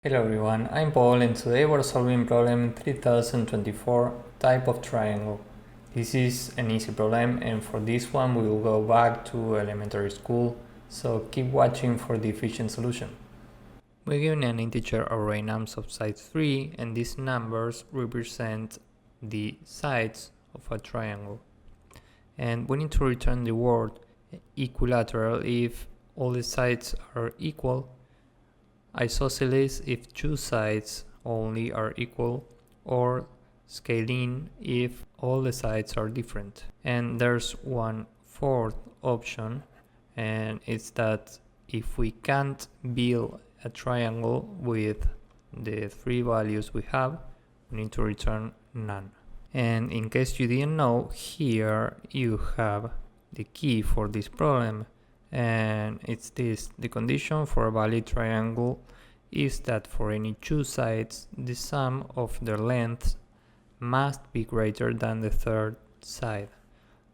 Hello everyone, I'm Paul and today we're solving problem 3024, type of triangle. This is an easy problem and for this one we will go back to elementary school, so keep watching for the efficient solution. We're given an integer array nums of size 3 and these numbers represent the sides of a triangle. And we need to return the word equilateral if all the sides are equal, isosceles if two sides only are equal, or scaling if all the sides are different. And there's one fourth option, and it's that if we can't build a triangle with the three values we have, we need to return none. And in case you didn't know, here you have the key for this problem, and it's this: the condition for a valid triangle is that for any two sides the sum of their lengths must be greater than the third side.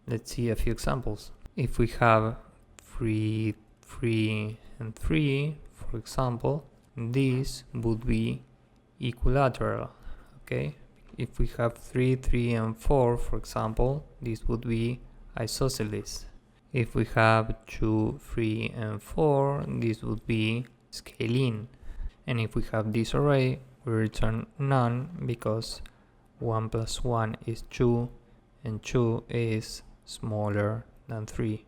Let's see a few examples. If we have 3, 3 and 3, for example, this would be equilateral. Okay, if we have 3, 3 and 4, for example, this would be isosceles. If we have 2, 3 and 4, this would be scaling. And if we have this array, we return none because 1 plus 1 is 2 and 2 is smaller than 3.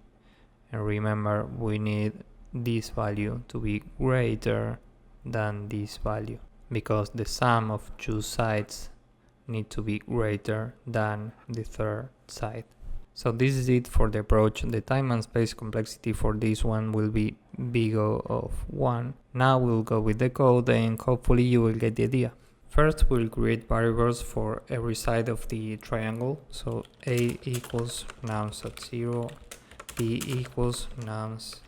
And remember, we need this value to be greater than this value because the sum of two sides need to be greater than the third side. So this is it for the approach. The time and space complexity for this one will be big O of 1. Now we'll go with the code and hopefully you will get the idea. First we'll create variables for every side of the triangle. So A equals nums at 0, B equals nums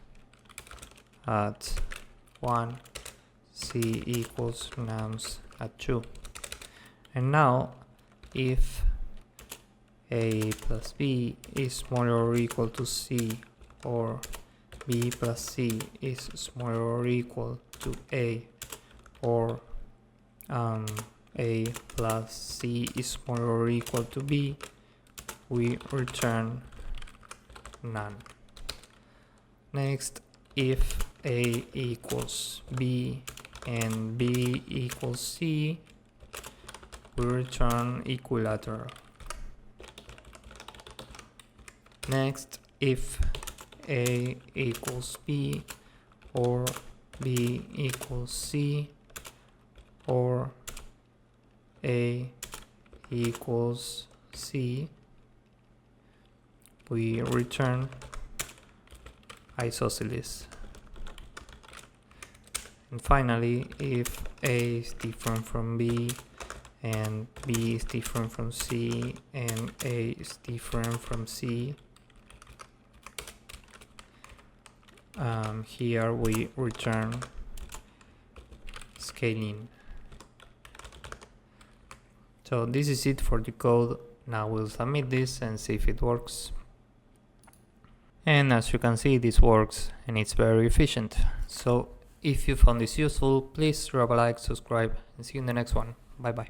at 1, C equals nums at 2. And now if A plus B is smaller or equal to C, or B plus C is smaller or equal to A, or A plus C is smaller or equal to B, we return none. Next, if A equals B and B equals C, we return equilateral. Next, if A equals B, or B equals C, or A equals C, we return isosceles. And finally, if A is different from B, and B is different from C, and A is different from C, here we return scaling. So this is it for the code. Now we'll submit this and see if it works. And as you can see, this works and it's very efficient. So if you found this useful, please drop a like, subscribe, and see you in the next one. Bye bye.